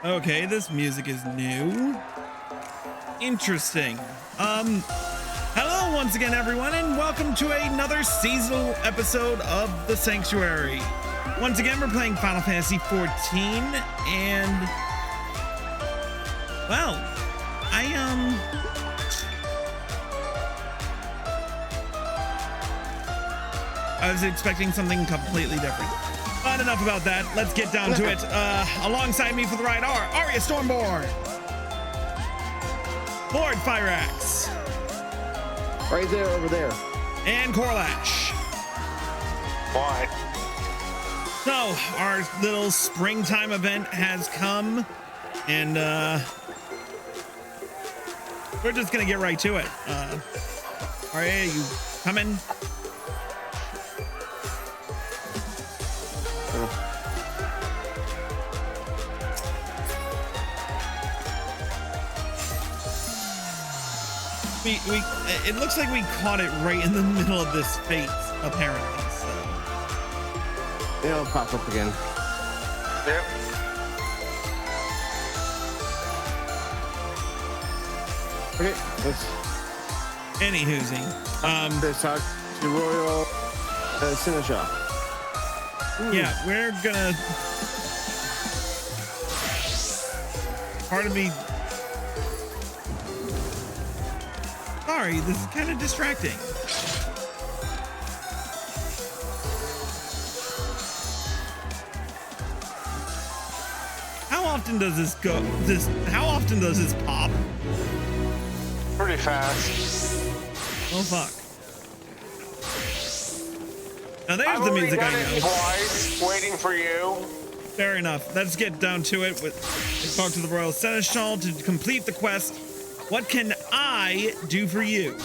Okay, this music is new. Interesting. Hello once again, everyone, and welcome to another seasonal episode of The Sanctuary. Once again, we're playing Final Fantasy XIV, and well, I was expecting something completely different. But enough about that. Let's get down to it. Alongside me for the ride are Arya Stormborn, Lord Fyrax, right there, over there, and Corlash. Why? So our little springtime event has come, and we're just gonna get right to it. Arya, you coming? It looks like we caught it right in the middle of this fate, apparently. So it'll pop up again. Yep. Okay, let's. Anywhoozing. Let's talk to Royal Seneschal. Yeah, we're gonna. Pardon me. Sorry, this is kind of distracting. How often does this go? How often does this pop? Pretty fast. Oh fuck. Now there's the music I know. Twice, waiting for you. Fair enough. Let's get down to it. Let's talk to the Royal Seneschal to complete the quest. What can I do for you?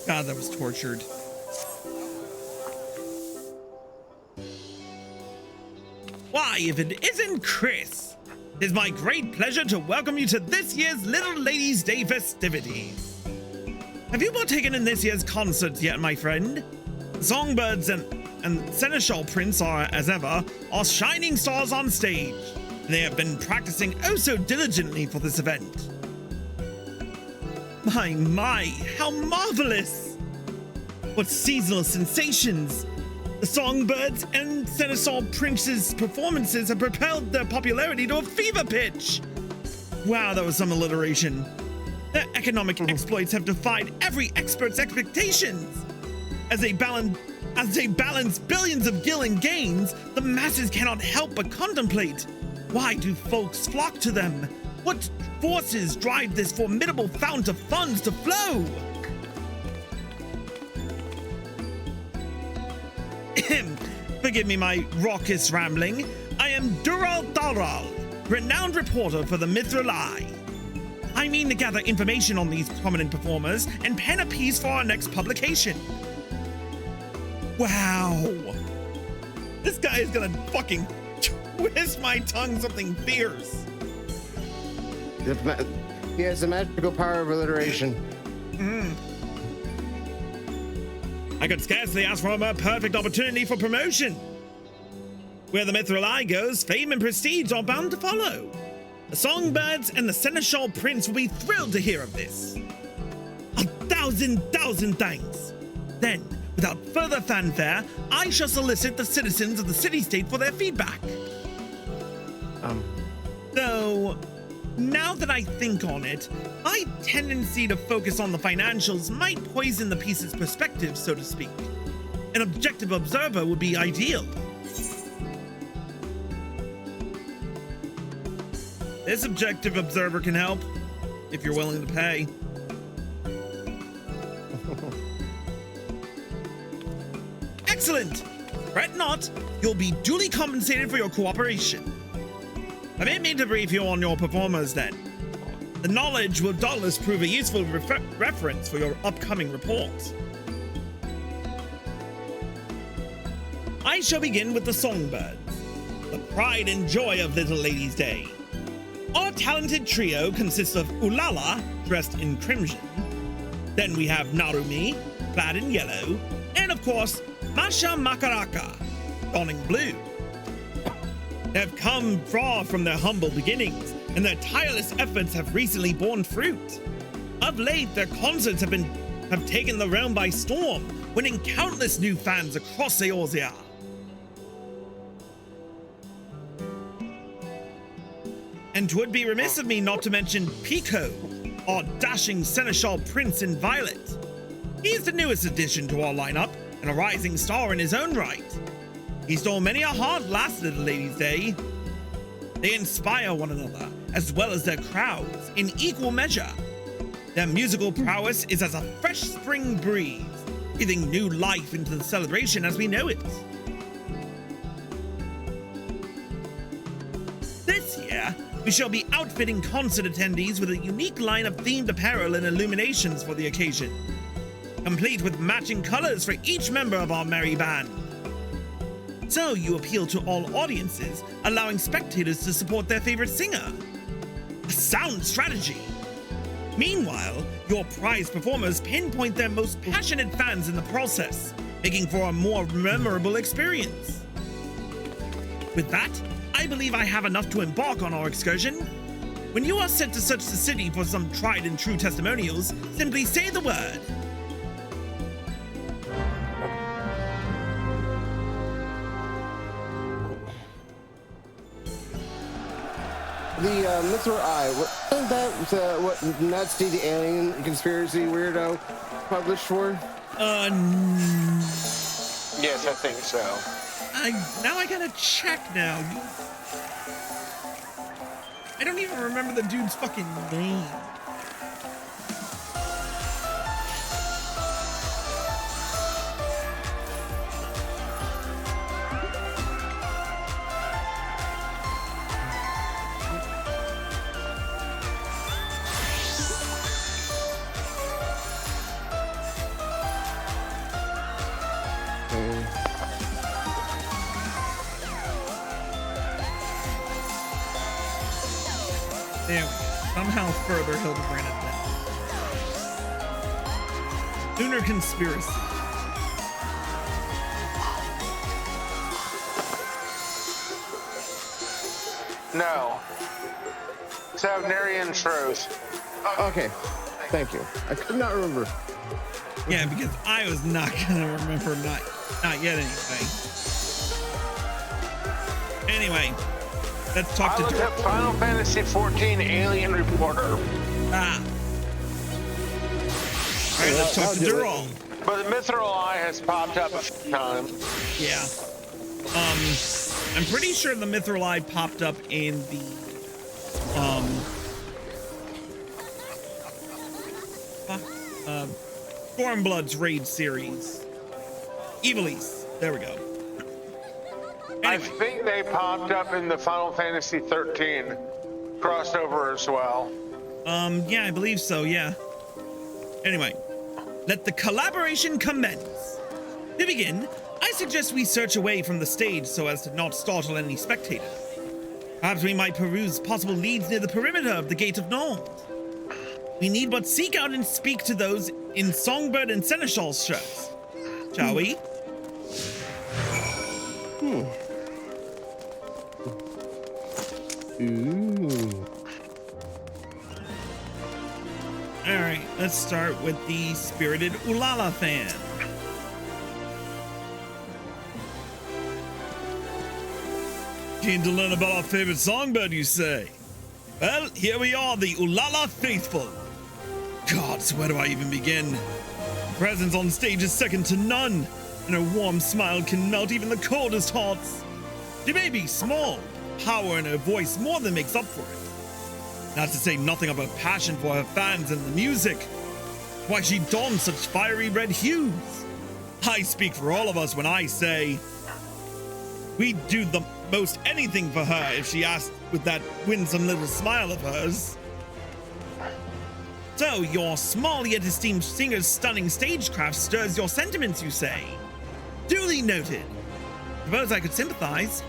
God, that was tortured. Why, if it isn't Chris, it's my great pleasure to welcome you to this year's Little Ladies' Day festivities. Have you partaken in this year's concerts yet, my friend? The Songbirds and Seneschal Prince are, as ever, our shining stars on stage. They have been practicing oh so diligently for this event. My, how marvelous! What seasonal sensations! The Songbirds and Seneschal Prince's performances have propelled their popularity to a fever pitch. Wow, that was some alliteration. Their economic exploits have defied every expert's expectations. As they balance billions of gil gains, the masses cannot help but contemplate. Why do folks flock to them? What forces drive this formidable fount of funds to flow? Forgive me my raucous rambling. I am Dural Daral, renowned reporter for the Mithril Eye. I mean to gather information on these prominent performers and pen a piece for our next publication. Wow. This guy is gonna fucking twist my tongue something fierce. He has the magical power of alliteration. I could scarcely ask for a more perfect opportunity for promotion. Where the Mithril Eye goes, fame and prestige are bound to follow. The Songbirds and the Seneschal Prince will be thrilled to hear of this. A thousand thanks. Then, without further fanfare, I shall solicit the citizens of the city-state for their feedback. So, now that I think on it, my tendency to focus on the financials might poison the piece's perspective, so to speak. An objective observer would be ideal. This objective observer can help, if you're willing to pay. Excellent! Fret not, you'll be duly compensated for your cooperation. Permit me to brief you on your performers then. The knowledge will doubtless prove a useful reference for your upcoming report. I shall begin with the Songbirds, the pride and joy of Little Ladies' Day. Our talented trio consists of Ulala, dressed in crimson. Then we have Narumi, clad in yellow, and of course, Masha Makaraka, donning blue. They have come far from their humble beginnings, and their tireless efforts have recently borne fruit. Of late, their concerts have taken the realm by storm, winning countless new fans across Eorzea. And 'twould be remiss of me not to mention Pico, our dashing seneschal prince in violet. He's the newest addition to our lineup, and a rising star in his own right. He stole many a hard laugh at the Ladies' Day. They inspire one another, as well as their crowds, in equal measure. Their musical prowess is as a fresh spring breeze, breathing new life into the celebration as we know it. This year, we shall be outfitting concert attendees with a unique line of themed apparel and illuminations for the occasion, complete with matching colors for each member of our merry band. So you appeal to all audiences, allowing spectators to support their favorite singer. A sound strategy. Meanwhile, your prize performers pinpoint their most passionate fans in the process, making for a more memorable experience. With that, I believe I have enough to embark on our excursion. When you are set to search the city for some tried and true testimonials, simply say the word. The Mithril Eye. Wasn't that what Nazi the alien conspiracy weirdo published for? Yes, I think so. Now I gotta check now. I don't even remember the dude's fucking name. There we go. Somehow further Hildebrand it down. Lunar Conspiracy. No. Savnarian Truth. Okay, thank you. I could not remember. Yeah, because I was not gonna remember, not yet anyway. Anyway, let's talk I to looked Dirk. up Final Fantasy XIV Alien Reporter. Ah. All right, let's talk to Dural. But the Mithril Eye has popped up a few times. Yeah. I'm pretty sure the Mithril Eye popped up in the Stormblood's raid series. Evilise. There we go. I Anyway. think they popped up in the Final Fantasy XIII crossover as well. Yeah, I believe so, yeah. Anyway, let the collaboration commence. To begin, I suggest we search away from the stage so as to not startle any spectators. Perhaps we might peruse possible leads near the perimeter of the Gate of Nord. We need but seek out and speak to those in Songbird and Seneschal's shirts. Shall we? Ooh. Alright, let's start with the spirited Ulala fan. Keen to learn about our favorite songbird, you say? Well, here we are, the Ulala faithful. Gods, where do I even begin? Her presence on stage is second to none, and her warm smile can melt even the coldest hearts. She may be small, power in her voice more than makes up for it. Not to say nothing of her passion for her fans and the music. Why she dons such fiery red hues. I speak for all of us when I say we'd do the most anything for her if she asked with that winsome little smile of hers. So, your small yet esteemed singer's stunning stagecraft stirs your sentiments, you say? Duly noted. Suppose I could sympathize.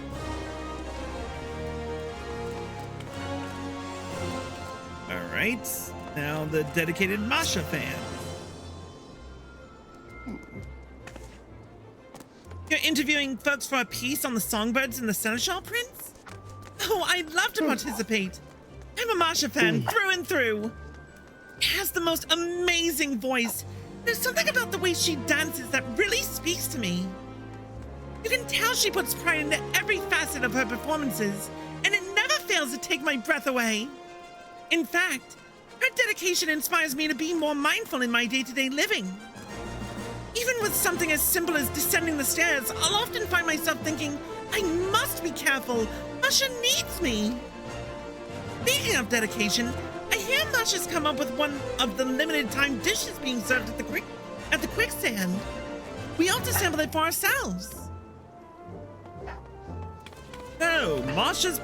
Alright, now the dedicated Masha fan. You're interviewing folks for a piece on the songbirds and the Seneschal Prince? Oh, I'd love to participate. I'm a Masha fan through and through. She has the most amazing voice. There's something about the way she dances that really speaks to me. You can tell she puts pride into every facet of her performances, and it never fails to take my breath away. In fact, her dedication inspires me to be more mindful in my day-to-day living. Even with something as simple as descending the stairs, I'll often find myself thinking, I must be careful. Masha needs me. Speaking of dedication, I hear Masha's come up with one of the limited time dishes being served at the quicksand. We ought to sample it for ourselves. No, Masha's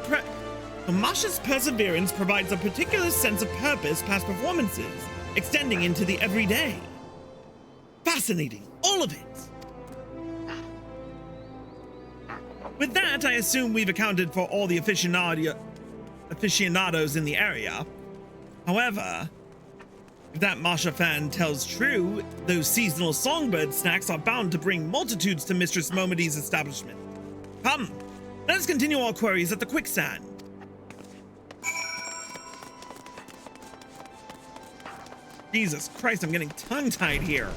perseverance provides a particular sense of purpose past performances, extending into the everyday. Fascinating, all of it. With that, I assume we've accounted for all the aficionados in the area. However, if that Masha fan tells true, those seasonal songbird snacks are bound to bring multitudes to Mistress Momedy's establishment. Come, let us continue our queries at the quicksand. Jesus Christ, I'm getting tongue-tied here.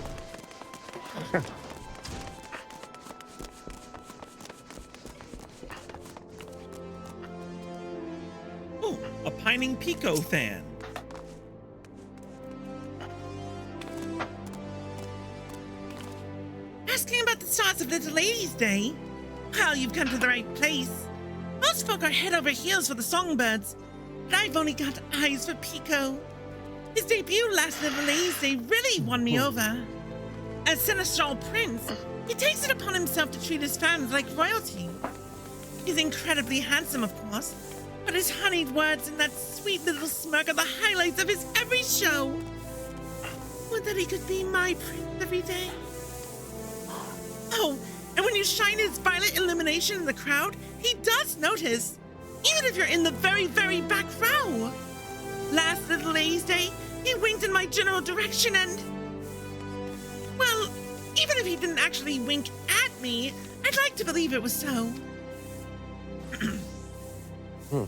Oh, a Pining Pico fan. Asking about the stars of Little Lady's Day? Well, you've come to the right place. Most folk are head over heels for the songbirds, but I've only got eyes for Pico. His debut last Little Lady's Day really won me over. As Seneschal Prince, he takes it upon himself to treat his fans like royalty. He's incredibly handsome, of course, but his honeyed words and that sweet little smirk are the highlights of his every show. Would that he could be my prince every day. Oh, and when you shine his violet illumination in the crowd, he does notice, even if you're in the very, very back row. Last Little Lady's Day, he winked in my general direction and... Well, even if he didn't actually wink at me, I'd like to believe it was so.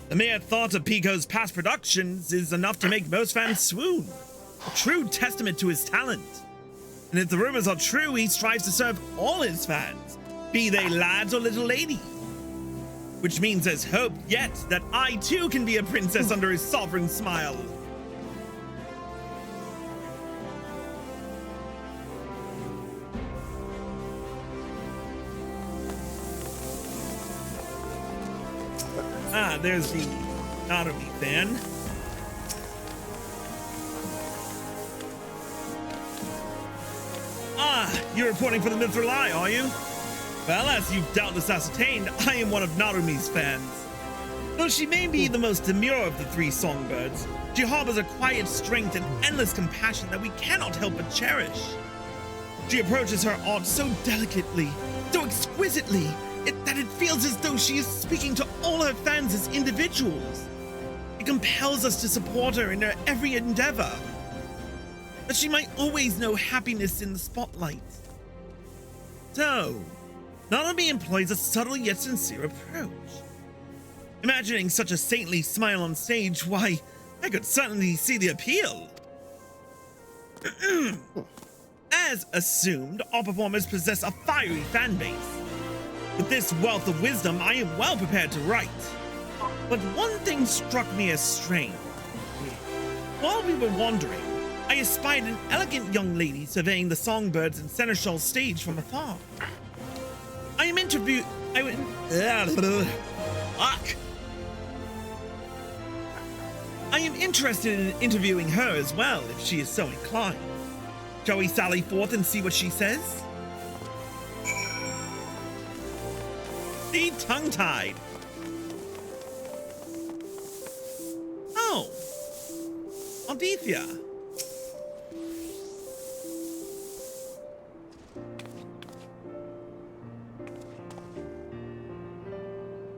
The mere thought of Pico's past productions is enough to make most fans swoon. A true testament to his talent. And if the rumors are true, he strives to serve all his fans, be they lads or little ladies. Which means there's hope yet that I too can be a princess under his sovereign smile. Ah, there's the Naruto fan. Ah, you're reporting for the Mithril Eye, are you? Well, as you've doubtless ascertained, I am one of Narumi's fans. Though she may be the most demure of the three songbirds, she harbors a quiet strength and endless compassion that we cannot help but cherish. She approaches her art so delicately, so exquisitely, that it feels as though she is speaking to all her fans as individuals. It compels us to support her in her every endeavor, that she might always know happiness in the spotlight. So, Nanami employs a subtle yet sincere approach. Imagining such a saintly smile on stage, why, I could certainly see the appeal. As assumed, all performers possess a fiery fan base. With this wealth of wisdom, I am well prepared to write. But one thing struck me as strange. While we were wandering, I espied an elegant young lady surveying the songbirds and seneschal stage from afar. I am interested in interviewing her as well, if she is so inclined. Shall we sally forth and see what she says? See, tongue-tied. Oh, Aldethia.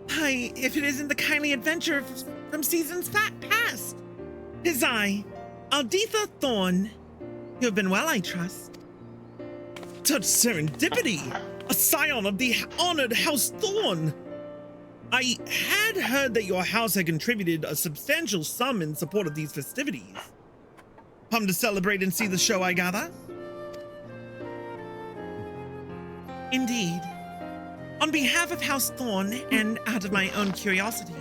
Hi, if it isn't the kindly adventure from seasons past. 'Tis I, Aldetha Thorn. You have been well, I trust. Such serendipity! A scion of the honored House Thorn! I had heard that your house had contributed a substantial sum in support of these festivities. Come to celebrate and see the show, I gather? Indeed. On behalf of House Thorn, and out of my own curiosity,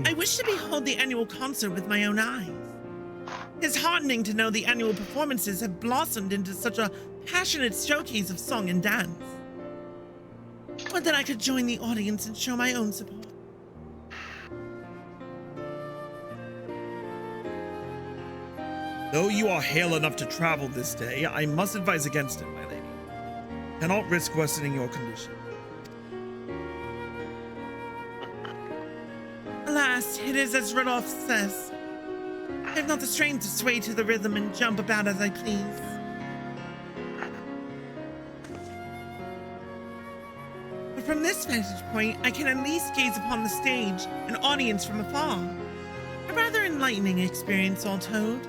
I wish to behold the annual concert with my own eyes. It's heartening to know the annual performances have blossomed into such a passionate showcase of song and dance. Would that I could join the audience and show my own support. Though you are hale enough to travel this day, I must advise against it, my lady. Cannot risk worsening your condition. Alas, it is as Rudolph says. I have not the strength to sway to the rhythm and jump about as I please. But from this vantage point, I can at least gaze upon the stage and audience from afar. A rather enlightening experience, all told.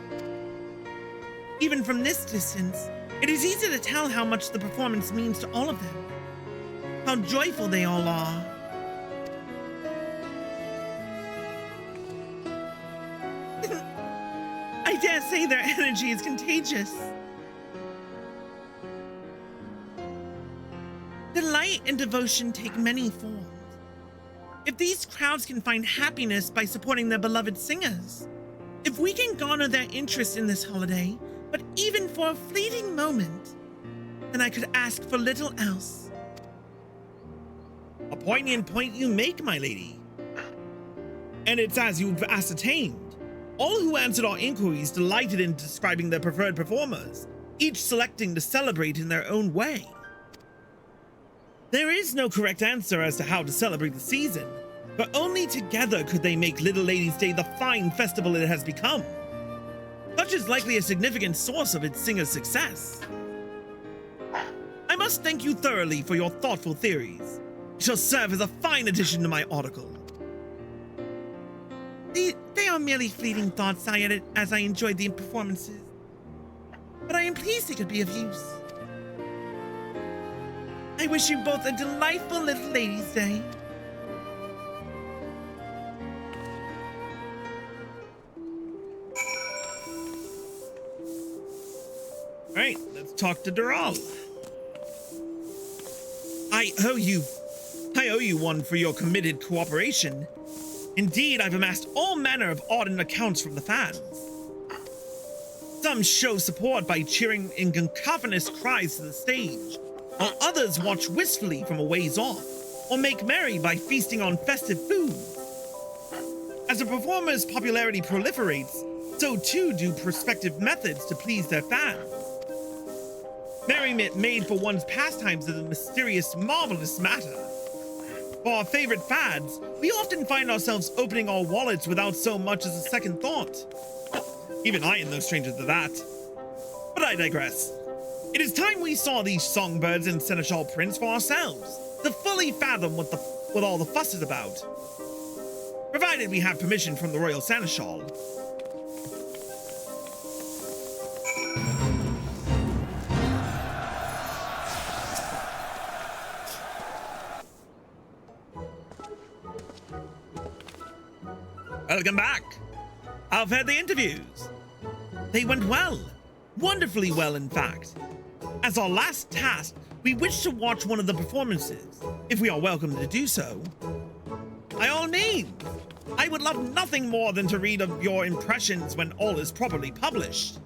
Even from this distance, it is easy to tell how much the performance means to all of them. How joyful they all are. I dare say their energy is contagious. Delight and devotion take many forms. If these crowds can find happiness by supporting their beloved singers, if we can garner their interest in this holiday, but even for a fleeting moment, then I could ask for little else. A poignant point you make, my lady. And it's as you've ascertained. All who answered our inquiries delighted in describing their preferred performers, each selecting to celebrate in their own way. There is no correct answer as to how to celebrate the season, but only together could they make Little Lady's Day the fine festival it has become. Such is likely a significant source of its singer's success. I must thank you thoroughly for your thoughtful theories. It shall serve as a fine addition to my article. They are merely fleeting thoughts I added as I enjoyed the performances, but I am pleased they could be of use. I wish you both a delightful Little Ladies' Day. All right, let's talk to Doral. I owe you one for your committed cooperation. Indeed, I've amassed all manner of ardent accounts from the fans. Some show support by cheering in cacophonous cries to the stage, while others watch wistfully from a ways off, or make merry by feasting on festive food. As a performer's popularity proliferates, so too do prospective methods to please their fans. Merriment made for one's pastimes is a mysterious, marvelous matter. For our favorite fads, we often find ourselves opening our wallets without so much as a second thought. Even I am no stranger to that. But I digress. It is time we saw these songbirds and seneschal prints for ourselves, to fully fathom what all the fuss is about. Provided we have permission from the royal seneschal. Welcome back. How fared the interviews? They went well. Wonderfully well, in fact. As our last task, we wish to watch one of the performances, if we are welcome to do so. By all means. I would love nothing more than to read of your impressions when all is properly published.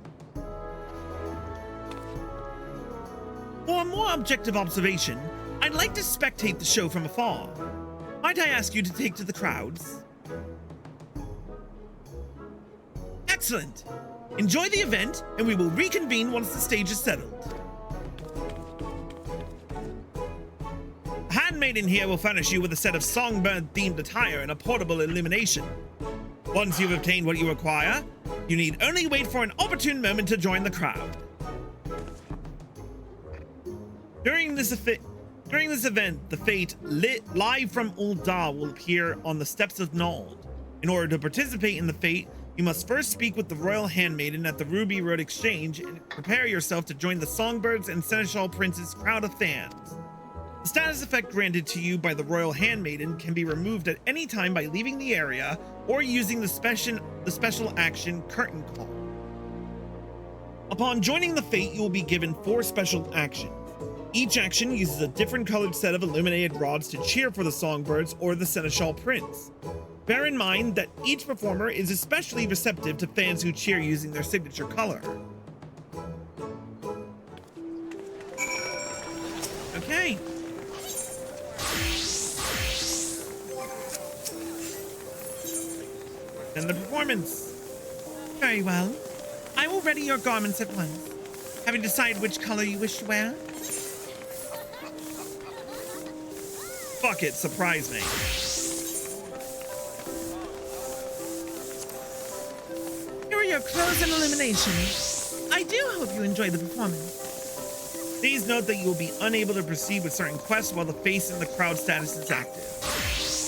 For a more objective observation, I'd like to spectate the show from afar. Might I ask you to take to the crowds? Excellent. Enjoy the event, and we will reconvene once the stage is settled. The handmaiden here will furnish you with a set of songbird-themed attire and a portable illumination. Once you've obtained what you require, you need only wait for an opportune moment to join the crowd. During this event, the fate lit live from Uldar will appear on the steps of Nald. In order to participate in the fate, you must first speak with the royal handmaiden at the Ruby Road Exchange and prepare yourself to join the songbirds and seneschal prince's crowd of fans. The status effect granted to you by the Royal Handmaiden can be removed at any time by leaving the area or using the special action Curtain Call. Upon joining the Fate, you will be given 4 special actions. Each action uses a different colored set of illuminated rods to cheer for the Songbirds or the Seneschal Prince. Bear in mind that each performer is especially receptive to fans who cheer using their signature color. Okay. Then the performance. Very well. I will ready your garments at once. Having decided which color you wish to wear? Fuck it, surprise me. Here are your clothes and illumination. I do hope you enjoy the performance. Please note that you will be unable to proceed with certain quests while the face in the crowd status is active.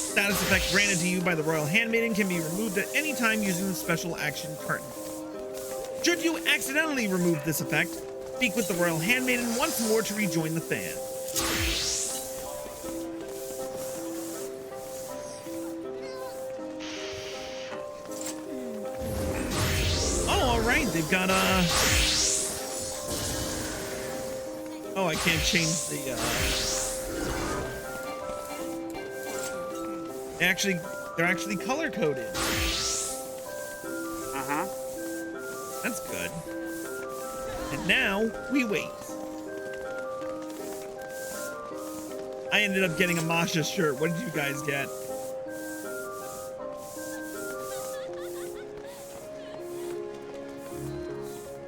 Status effect granted to you by the Royal Handmaiden can be removed at any time using the special action Curtain. Should you accidentally remove this effect, speak with the Royal Handmaiden once more to rejoin the fan. Oh, all right, they've got oh, I can't change the they're actually color coded. That's good. And now we wait. I ended up getting a Masha shirt. What did you guys get?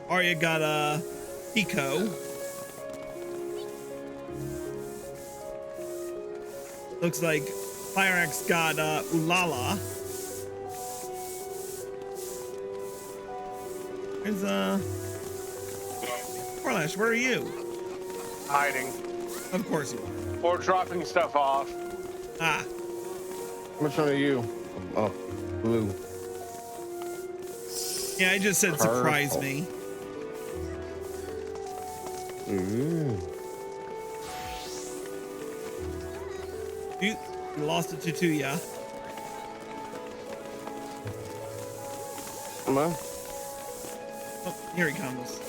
Arya got a Pico. Looks like Fyrax got Ulala. There's Corlash, where are you? Hiding. Of course you are. Or dropping stuff off. Ah. Which one are you? Oh, blue. Yeah, I just said surprise me. You lost it to 2, yeah? Come on. Oh, here he comes.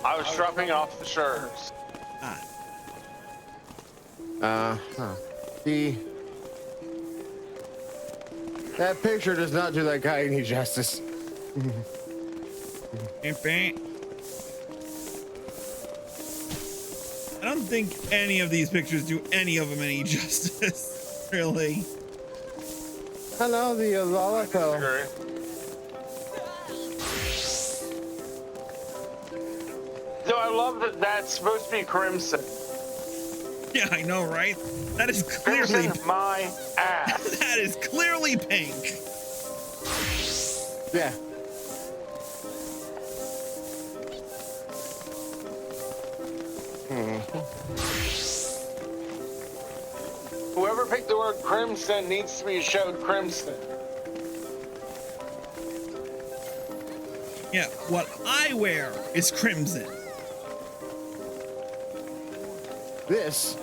I was dropping off the shirts. Ah. That picture does not do that guy any justice. I don't think any of these pictures do any of them any justice, really. Hello, the Lalaco. So I love that that's supposed to be crimson. Yeah, I know, right? That is clearly Crimson's my ass. that is clearly pink. Yeah. Whoever picked the word crimson needs to be showed crimson. Yeah, what I wear is crimson. This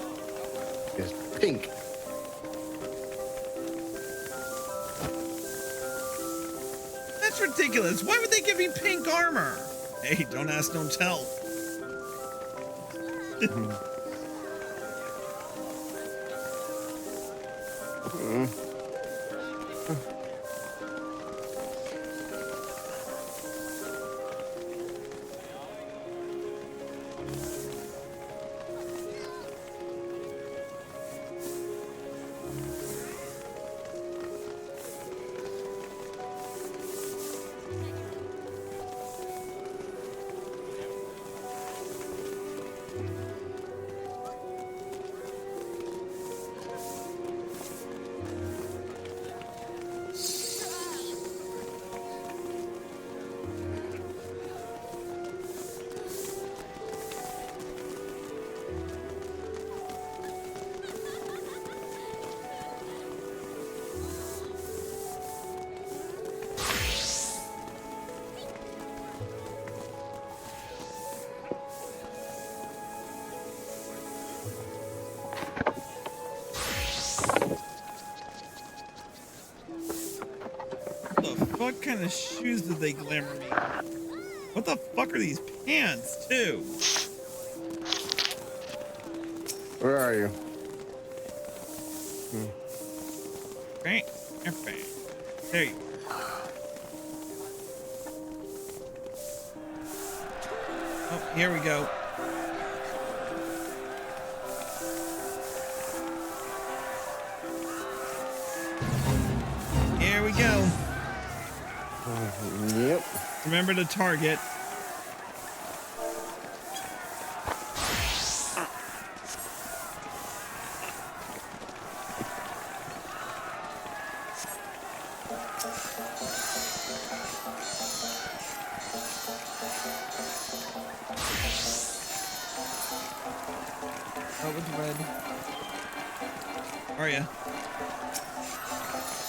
is pink. That's ridiculous. Why would they give me pink armor? Hey, don't ask, don't tell. kind of shoes do they glamour me? What the fuck are these pants, too? Where are you? Right. There you are. Oh, here we go. Here we go. Yep. Remember to target. Oh, with red. Are ya?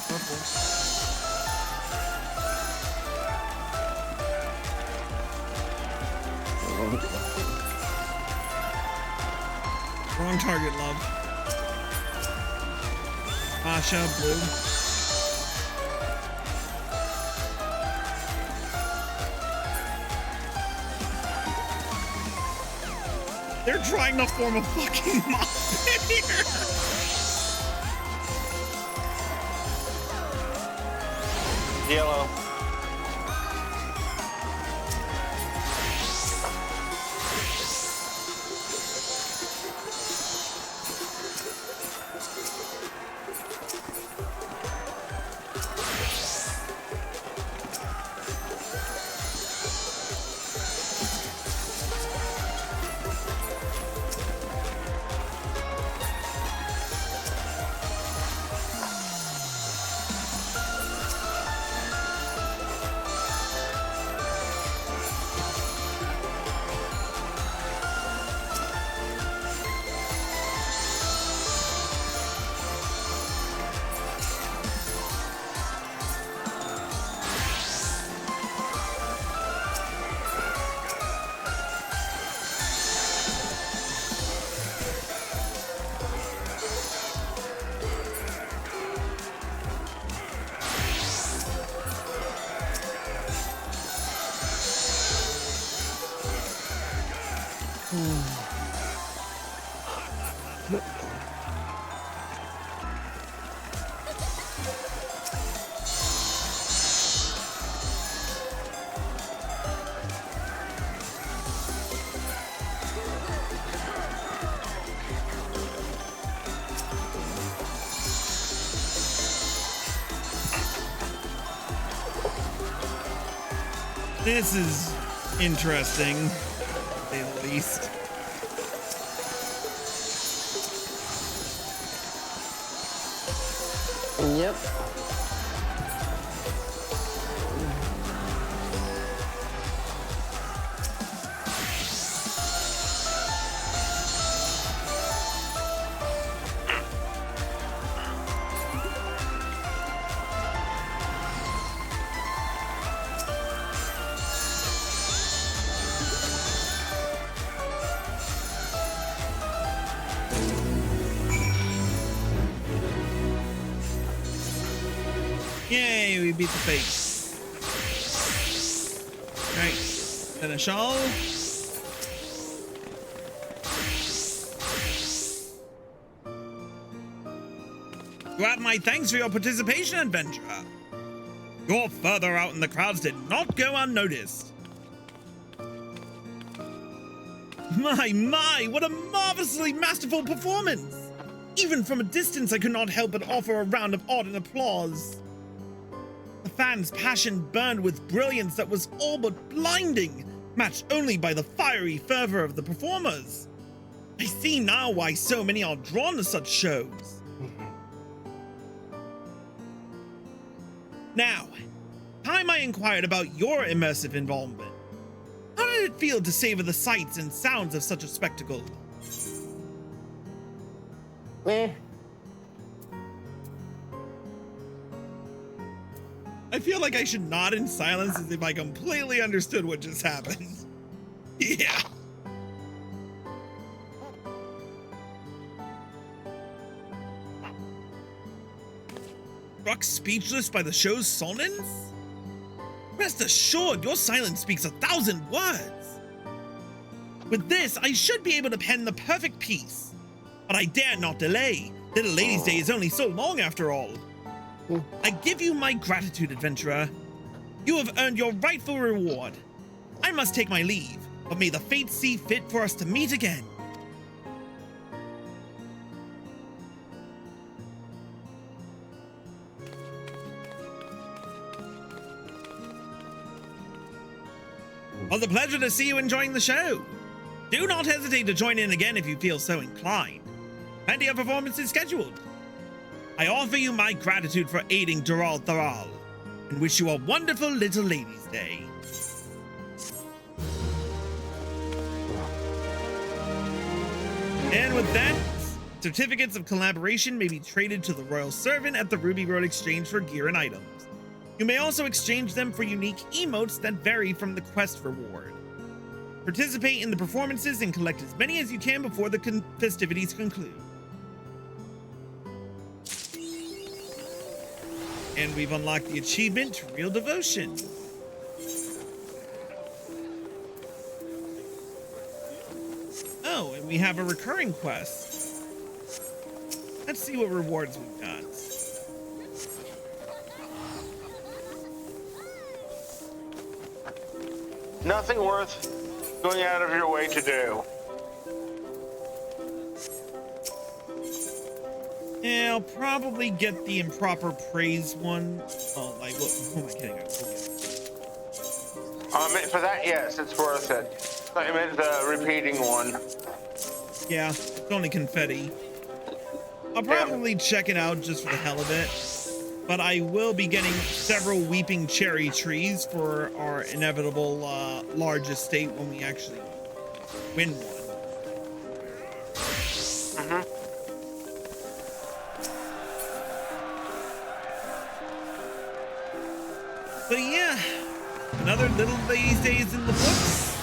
Purple. Wrong target, love. Asha, blue. They're trying to form a fucking mob here. Yellow. This is interesting, to say the least. Yep. Yay, we beat the face. Right, finish all. You have my thanks for your participation, adventurer. Your further out in the crowds did not go unnoticed. My, what a marvelously masterful performance! Even from a distance, I could not help but offer a round of ardent applause. The fans' passion burned with brilliance that was all but blinding, matched only by the fiery fervor of the performers. I see now why so many are drawn to such shows. Now, time I inquired about your immersive involvement. How did it feel to savor the sights and sounds of such a spectacle? Eh. I feel like I should nod in silence as if I completely understood what just happened. Yeah. Struck speechless by the show's sonance? Rest assured, your silence speaks 1,000 words. With this, I should be able to pen the perfect piece. But I dare not delay. Little Lady's Day is only so long after all. I give you my gratitude, adventurer. You have earned your rightful reward. I must take my leave, but may the fates see fit for us to meet again. Well, the pleasure to see you enjoying the show. Do not hesitate to join in again if you feel so inclined. Plenty of performances scheduled. I offer you my gratitude for aiding Dural Tharal, and wish you a wonderful Little Ladies' Day. And with that, certificates of collaboration may be traded to the Royal Servant at the Ruby Road Exchange for gear and items. You may also exchange them for unique emotes that vary from the quest reward. Participate in the performances and collect as many as you can before the festivities conclude. And we've unlocked the achievement, Real Devotion. Oh, and we have a recurring quest. Let's see what rewards we've got. Nothing worth going out of your way to do. Yeah, I'll probably get the improper praise one. Oh, like, who am I kidding? For that, yes, it's worth it. I meant the repeating one. Yeah, it's only confetti. I'll probably check it out just for the hell of it. But I will be getting several weeping cherry trees for our inevitable large estate when we actually win one. But yeah, another Little Ladies' Day is in the books.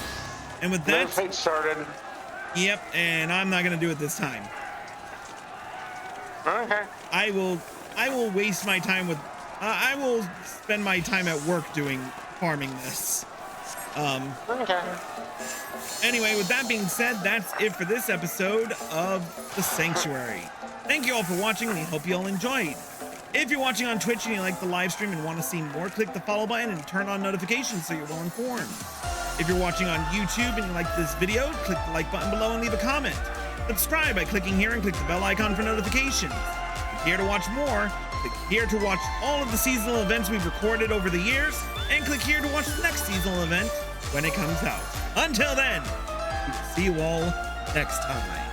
And with that, fate started. Yep, and I'm not gonna do it this time. Okay. I will waste my time with. I will spend my time at work farming this. Okay. Anyway, with that being said, that's it for this episode of The Sanctuary. Thank you all for watching, and we hope you all enjoyed. If you're watching on Twitch and you like the live stream and want to see more, click the follow button and turn on notifications so you're well informed. If you're watching on YouTube and you like this video, click the like button below and leave a comment. Subscribe by clicking here and click the bell icon for notifications. Click here to watch more. Click here to watch all of the seasonal events we've recorded over the years, and click here to watch the next seasonal event when it comes out. Until then, we will see you all next time.